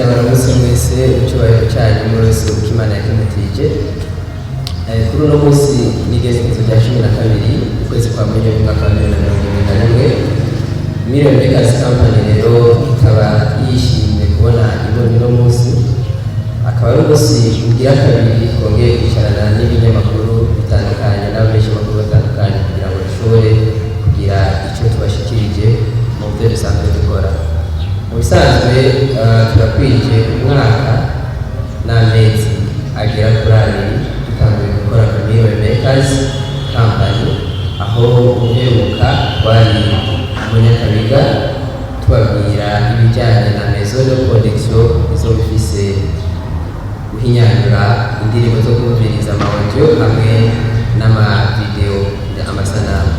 Abaramutse mwese icyubahiro cyanyu mwese uko Imana yakimutirije. Kuri uno munsi n'igerekezo rya 12 ukwezi kwa Munyo mu mwaka wa 2021, Million Makers Company rero ikaba yishimiye kubona ibona uno munsi, akaba ari umunsi ugira kabiri twongeye kwicarana n'ibinyamakuru bitandukanye n'abenshi makuru batandukanye kugira ngo dushobore kugira icyo tubashikirije mu byo dusanzwe dukora. Mu bisanzwe turakwije umwaka n'amezi agera kuri abiri dutangiye gukora Million Makers Company, aho uheruka wari mu Nyakabiga tubabwira ibijyanye na maison de production izo bifise guhinyanyura indirimbo zo kumviriza amaudio hamwe n'amavideo amasanamu.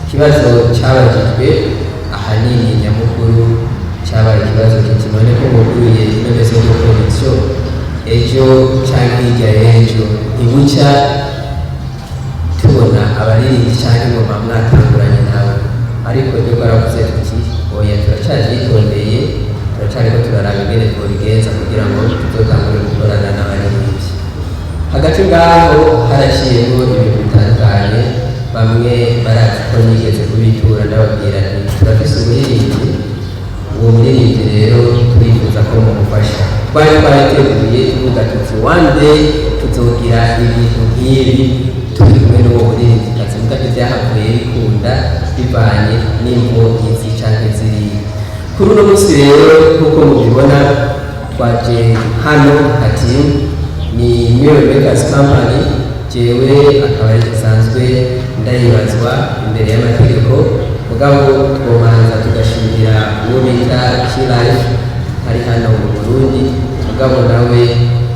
Ikibazo cyabajijwe ahanini nyamukuru cyabaye ikibazo kiti none ko muguye ino maison de production ejo cyangwa hirya y'ejo ntibucya tubona abaririmbyi cyangwa ngo mwatanguranye nawe, ariko ryo baravuze tuti oya turacyayitondeye, turacyariko turaraba ingene twobigenza kugira ngo tuzotangure gukorana n'abaririmbyi. Hagati ngaho haraciyemo ibintu bitandukanye, bamwe barazi ko nigeze kubitura ndababwira nti turafise umuririmbyi, uwo muririmbyi rero turifuza ko mumufasha. Twari twarateguye tuvuga tuti one day tuzogira ibintu nk'ibi turi kumwe n'uwo muririmbyi kazi, muga ivyahavuye bikunda bivanye n'imvo izi canke ziriya. Kuri uno munsi rero nk'uko mubibona twaje hano ati ni Million Makers Company, jewe akaba ari gisanzwe ndayibazwa imbere y'amategeko, mugabo twomanza tugashimira uwo bita K-Life ari hano mu Burundi, mugabo nawe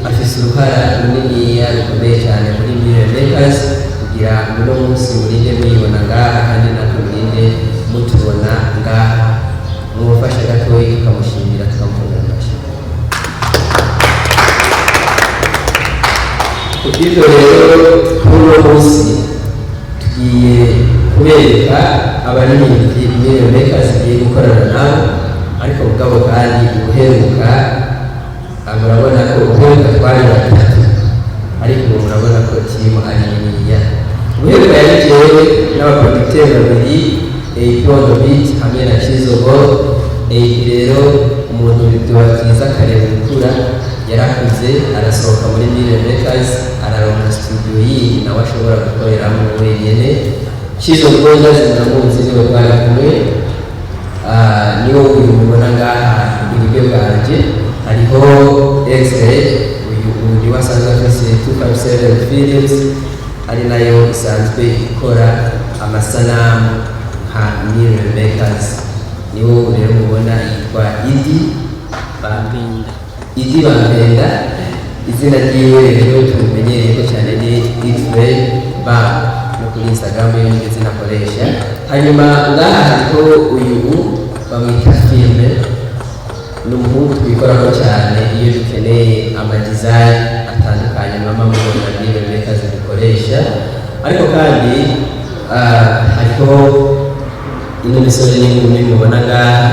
afise uruhara runiniya rukomeye cyane muri Million Makers kugira uno munsi murinde muyibona ngaha kandi natwe murinde mutubona ngaha. Mufasha gatoyi tukamushimira tukamukunda amashyi. Kubw'ibyo rero kuri uno munsi tugiye kubereka abaririmbyi Million Makers igiye gukorana nabo, ariko mugabo kandi ubuheruka murabona ko ubuheruka twari batatu, ariko ubu murabona ko timu ari niniya. Ubuheruka yajewe n'abaproducteurs babiri, Ipondo Beat hamwe na Chizogo. Rero umuntu biduha byiza kareba gukura, yarakuze arasohoka muri Million Makers araronka studio yindi nawe ashobora gukoreramo wenyene. Chizogo ndamuzi niwe twari kumwe, niwo uyu mubona ngaha iburyo bwanje. Hariho X-Ray, uyu ni wasanzwe afise 257 Films, ari nayo isanzwe ikora amasanamu nka Million Makers. Niwo rero mubona yitwa Idi Bambenda, izina ryiwe rero tumenyereye ko cyane ni X-Ray Bam no kuri Instagram yo izina akoresha. Hanyuma ngaha hariho uyu bamwita Filme, ni umuhungu twikoraho cyane iyo dukeneye amadesign atandukanye mama mubona Million Makers dukoresha. Ariko kandi hariho ino misore n'inkumi mubona ngaha,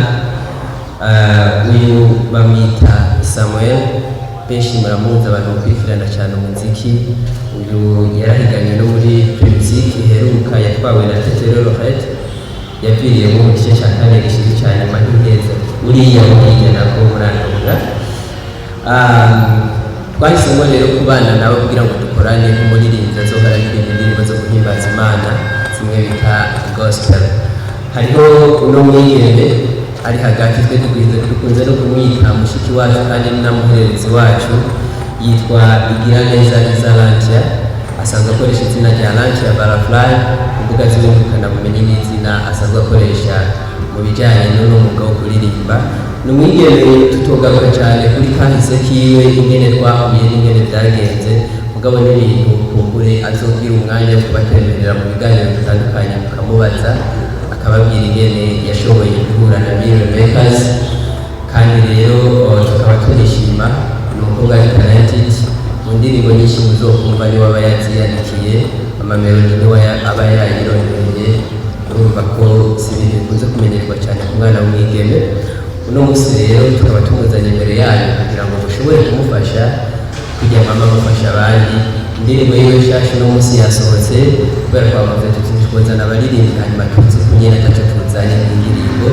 uyu bamwita Samuel, benshi muramuzi abantu bakurikirana cyane umuziki. Uyu yarahiganye no muri Music iheruka yatwawe na Tetero Rohet, yapfiriye mu gice cya kane gishiri cyane mahingeza uriya nako murandura. Twahisemo rero kubana nabo kugira ngo dukorane nk'umuririmbyi azohora indirimbo zo guhimbaza Imana zimwe bita gospel. Hariho uno mwigeme ari hagati twe dukunze no kumwita mushiki wacu kandi n'amuhererezi wacu, yitwa Igiraneza Izalantia, asanzwe akoresha izina rya Lantia Butterfly ku mbuga z'ingurukanabumenyi n'izina asanzwe akoresha mu bijyanye n'umwuga wo kuririmba. Ni umwigeme tutogaruka cyane kuri kahise kiwe, ingene twahuye n'ingene byagenze, mugabo n'ibintu kumbure azobwira umwanya wo kubatemerera mu biganiro bitandukanye mukamubaza akababwira ingene yashoboye guhura na Million Makers. Kandi rero tukaba tunishima, ni umukobwa ari talented, mu ndirimbo nyinshi muzokumva niwe aba yaziyandikiye, amamelodi niwe aba yayirondeye, urumva ko si ibintu bikunze kumenyerwa cyane ku mwana w'umwigeme. uno munsi rero tukaba tumuzanye imbere yanyu kugira ngo mushobore kumufasha kugira mama mufasha abandi. Indirimbo yiwe nshasha uno munsi yasohotse kubera twavuze tuti twazana abaririmbyi hanyuma tuzi kunyene ataco tuzanye indirimbo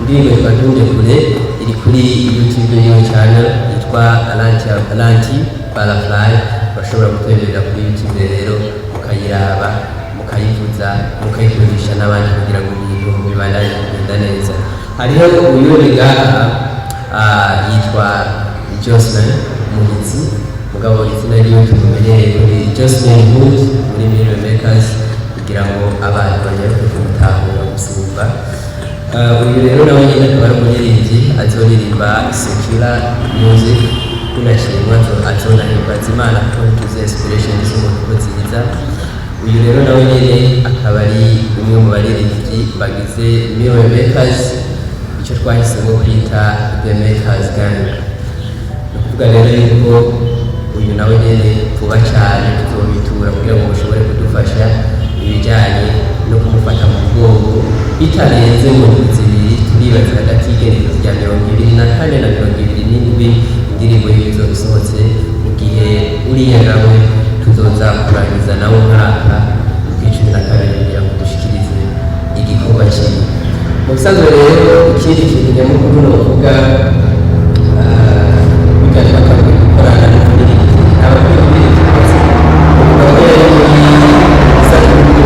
yitwa Ntunde Kure, iri kuri YouTube yiwe channel yitwa Alanti Butterfly. Bashobora kutwemerera kuri YouTube rero mukayiraba mukayivuza mukayikoresha n'abandi kugira ngo ibintu bibandanye kugenda neza. Hariho uyundi ngaha yitwa Jocelyn Muhizi, mugabo izina ryiwe tumumenyereye kuri Jocelyn Hood muri Mirror Makers kugira ngo abantu banyaruke kumutahura gusumba. Uyu rero nawe nyine akaba ari umuririmbyi azoririmba secular music, tunashimwa azonahimbaza Imana kuko tuzi inspiration z'umuntu nziza. Uyu rero nawe nyine akaba ari umwe mu baririmbyi bagize Mirror Makers, icyo twahisemo kwita The Makers Gang. Ni ukuvuga rero yuko uyu nawe nyine vuba cyane tuzobitura kugira ngo mushobore kudufasha ibijyanye no kumufata mu bwongo bitarenze mu ndwi zibiri. Turibaza hagati y'igenekerezo rya 24 na 27 indirimbo y'izo bisohotse, mu gihe uriya nawe tuzoza kurangiza nawe umwaka mu 12 kugira ngo dushikirize igikorwa kimwe. Mu bisanzwe rero ikindi kintu nyamukuru ni ukuvuga bigatuma kandi gukorana n'umuririmbyi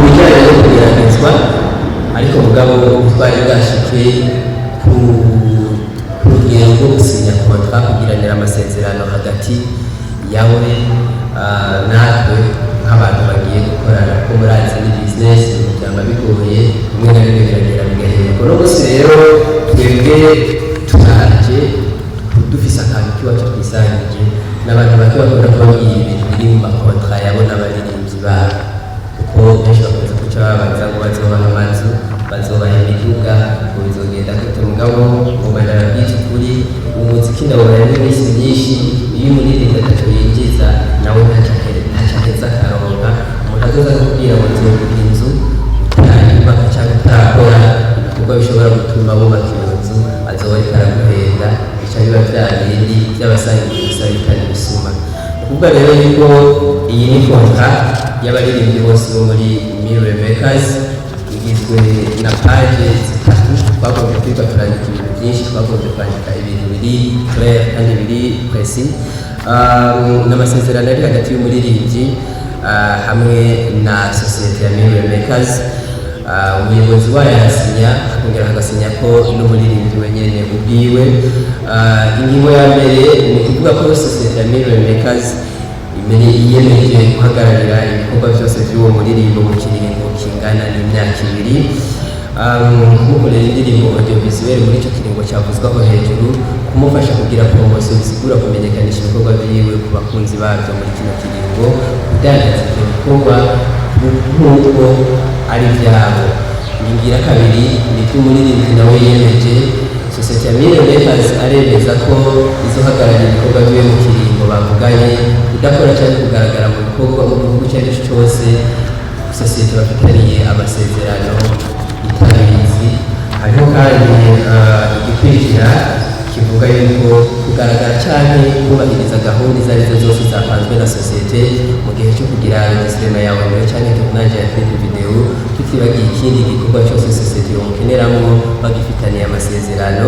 bijyanye no kugeragezwa, ariko mugabo twari bwashike ku rugero rwo gusinya kontra kugiranira amasezerano hagati yawe natwe nk'abantu bagiye gukorana, kuko murazi ni business byaba bigoye rimwe na rimwe biragera bigahinduka. Uno munsi rero twebwe turaje dufise akantu kiwacu twisangije n'abantu bake bakunda kubabwira ibintu biri mu makontra yabo n'abaririmbyi babo, kuko benshi bakunze kuca babaza ngo bazobaha amazu, bazobaha imiduga, ngo bizogenda gute. Mugabo ngo barabwira ukuri, umuziki ndawubona n'iminsi myinshi iyo umuririmbyi ataco yinjiza nawe ntaco aheza akaronka. Umuntu azoza akubwira ngo nzogura inzu utarayubaka canke utarakora ibikorwa bishobora gutuma wubaka iyo nzu, azoba ariko araguhenda, bica biba vya bindi vy'abasangiye gusa bitari bisuma. Ukuvuga rero yuko iyi ni kontra y'abaririmbyi bose bo muri Mirror Makers, igizwe na page zitatu. Twagombye kwiga turandika ibintu byinshi, twagombye kwandika ibintu biri clair kandi biri précis, n'amasezerano ari hagati y'umuririmbyi hamwe na sosiyete ya Mirror Makers. Umuyobozi wayo arasinya, akongera agasinya ko n'umuririmbyi wenyene ubwiwe. Ingingo ya mbere ni ukuvuga ko sosiyete ya Mirror Makers yiyemeje guhagararira ibikorwa byose by'uwo muririmbo mu kiringo kingana n'imyaka 2, kumukorera indirimbo audiovisuel muri icyo kiringo cyavuzwaho hejuru, kumufasha kugira promotion zisigura kumenyekanisha ibikorwa byiwe ku bakunzi babyo muri kino kiringo, kudandaza ibyo bikorwa nk'uko ari byabo. Ingingo kabiri ni iby'umuririmbyi nawe yiyemeje. Sosiyete ya Mirror Makers aremeza ko izohagararira ibikorwa byiwe mu kiringo bavuganye, kudakora cyangwa kugaragara mu bikorwa mu gihugu icyo ari cyo cyose sosiyete bafitaniye amasezerano itabizi. Hariho kandi igikurikira kivuga yuko kugaragara cyane kubahiriza gahunda izo arizo zose zapanzwe na sosiyete mu gihe cyo kugira registrema yawe mbere cyane tournage ya clip video, tutibagiye ikindi gikorwa cyose sosiyete yomukeneramo bagifitaniye amasezerano,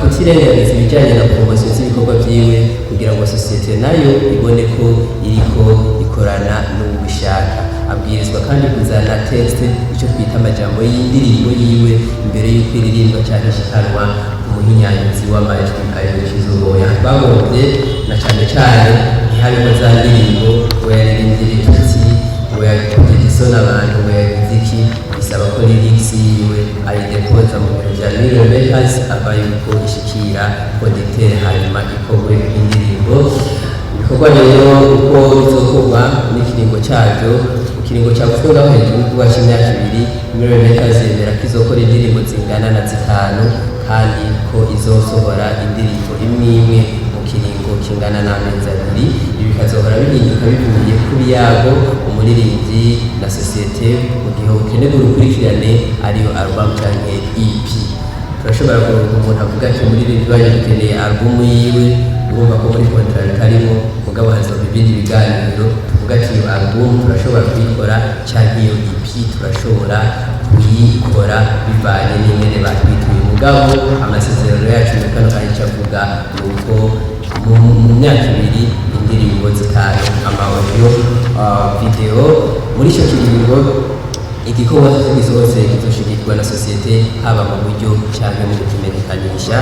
kutirengagiza ibijyanye na promotion z'ibikorwa byiwe kugira ngo sosiyete nayo ibone ko iriko ikorana n'ubishaka. Abwirizwa kandi kuzana text, icyo twita amajambo y'indirimbo yiwe imbere y'uko iririmbwa cyane ishikanwa umuhinyanyuzi w'amajwi ariwe Kizuboya. Bagombye na cyane cyane ntihabemo za ndirimbo ngo yaririmbye ibitutsi, ngo yagize isoni abantu, ngo yagize iki. Bisaba ko lyrics yiwe ayidepoza mu biro bya Mirror Makers, aba yuko ishikira producteur hanyuma ikorwe indirimbo. Ibikorwa rero uko bizokorwa n'ikiringo cyabyo, ikiringo cyavuzwe ngaho hejuru kuba cy'imyaka 2, Mirror Makers yemera ko izokora indirimbo zingana na 5 kandi ko izosohora indirimbo imwe mu kiringo kingana n'amezi 2. Ibi bikazohora bihinduka bivuye ku biyago umuririmbyi na sosiyete mu gihe ukeneye urukurikirane ariyo album cyangwa EP. turashobora kuronka umuntu avuga ati muri iri rwanya dukeneye album yiwe, urumva ko muri contract karimo mugabo hazoba ibindi biganiro tuvuga ati iyo album turashobora kuyikora cyangwa iyo EP turashobora kuyikora bivanye n'ingene batwituye. Mugabo amasezerano yacu muri kano kanya cavuga nuko mu myaka ibiri indirimbo zitanu ama-audio video. Muri ico kiringo igikorwa cyose kizoshigikirwa na sosiyete haba mu buryo cyangwa mu kumenyekanisha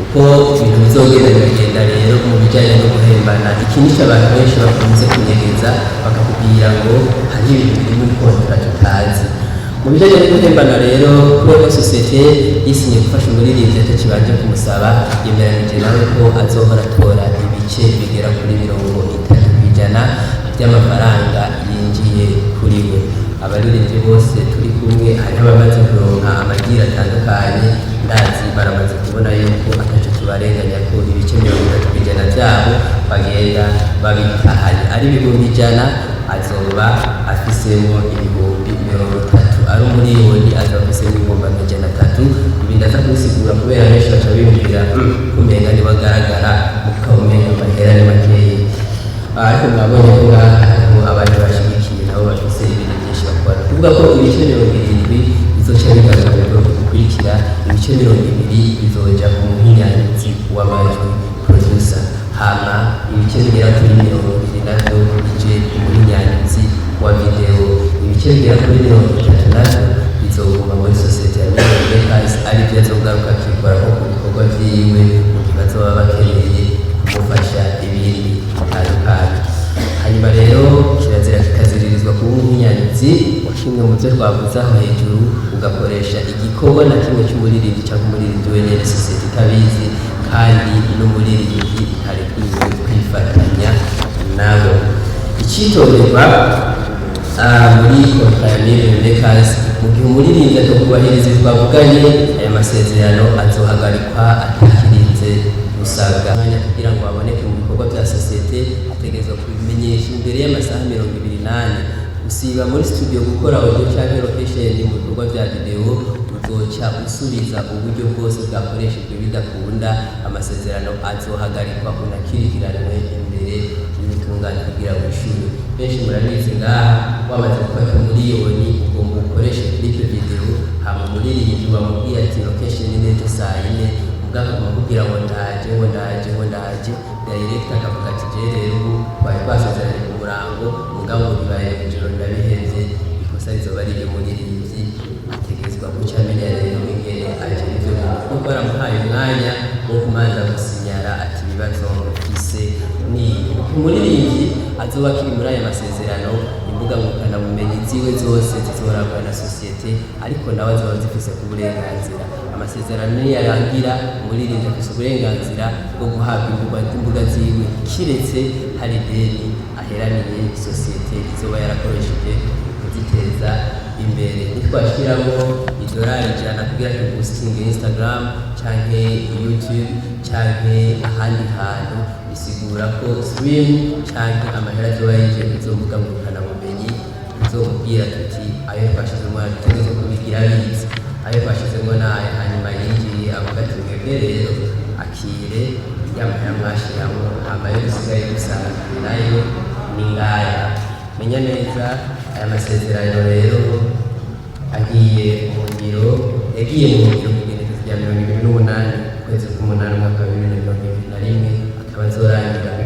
uko ibintu bizogenda bigenda. Rero mu bijyanye no guhembana, iki nico abantu benshi bakunze kunyegeza bakakubwira ngo hari ibintu biri muri kontra tutazi. Mu bijyanye no guhembana rero, kubera sosiyete yisinye gufasha umuririmbyi atakibanje kumusaba, yemeranije nawe ko azohora atora ibice bigera kuri 30% by'amafaranga yinjiye kuri we. Abaririmbyi bose turi kumwe hariho abamaze kuronka amagira atandukanye, ndazi baramaze kubona yuko ataco tubarenganya ko ibice 30% byabo bagenda babitahanye. Ari 100 azoba afisemo 30, ari umuriyoni azoba afisemo 300. Ibi ndaza kubisigura kubera benshi baca biyumvira kumenga ntibagaragara mukabumenga amahera ni makeyi, ariko mwabonye ko hariho abandi bashigikiye nabo bafise ibintu byinshi bakora. Kuvuga ko ibice 70 bizoca bigaragara gukurikira, ibice 20 bizoja ku muhinyanyizi w'amajwi producer, hama ibice bigera kuri 20 navyo bije ku muhinyanyizi wa video, ibice bigera kuri 30 bizoguma muri sosiyete ya Makers, ari byo azogaruka akikora ko ku bikorwa vyiwe mu gihe bazoba bakeneye kumufasha ibindi bitandukanye. Hanyuma rero kirazira kikaziririzwa kuba umuhinyanyizi wa kimwe mu byo twavuze aho hejuru, ugakoresha igikorwa na kimwe cy'umuririmbyi cyangwa umuririmbyi wenyine sosiyete itabizi, kandi n'umuririmbyi ntari kwifatanya nabo. Icyitonderwa muri kontra ya Makers, mu gihe umuririmbyi atokubahiriza twavuganye, aya masezerano azohagarikwa atakirinze gusabwa kugira ngo aboneke mu bikorwa bya sosiyete. Ategerezwa kubimenyesha imbere y'amasaha 28. Usiba muri studio gukora audio cyangwa location mu bikorwa bya video, uzoca usubiza uburyo bwose bwakoreshejwe bidakunda, amasezerano azohagarikwa unakirikiranwe imbere y'ubutungane kugira ngo ishuri. Benshi murabizi ngaha wamaze gufata miliyoni ugomba ukoreshe clip video, hama umuririmbyi bamubwiye ati location ni neza saa 4, muganga kumubwira ngo ndaje direct akavuga ati je rero bari basezeranye ku murango, mugabo bibaye ijoro ndabiheze. Ikosa rizoba riri umuririmbyi, ategezwa guca amenya rero ingene aje ivyo kuko baramuhaye umwanya wo kumanza gusinyara ati ibibazo mufise ni umuririmbyi azoba kiri muri aya masezerano. Imbuga ngurukanabumenyi ziwe zose zizorangwa na sosiyete, ariko nawe azoba zifise ku burenganzira. Amasezerano niyarangira, umuririmbyi afise uburenganzira bwo guhabwa imbuga ziwe kiretse hari deni aheraniye sosiyete izoba yarakoresheje kuziteza imbere. Nitwashiramo $100 kugira ngo boosting Instagram canke YouTube canke ahandi hantu, bisigura ko stream canke amahera azoba yinjiye kuzombuga ngurukanabumenyi, uzomubwira tuti ayo twashizemo yategetse kubigira bizi, ayo twashizemo nayo hanyuma yinjiye avuga ati mwebwe rero akire yamahera mwashiramo, hama yo gusigaye gusa nayo ni ngaya. Menya neza aya masezerano rero agiye mu ngiro, yagiye mu ngiro kugeza 28 ukwezi k'umunani umwaka wa 2021, akaba azorangira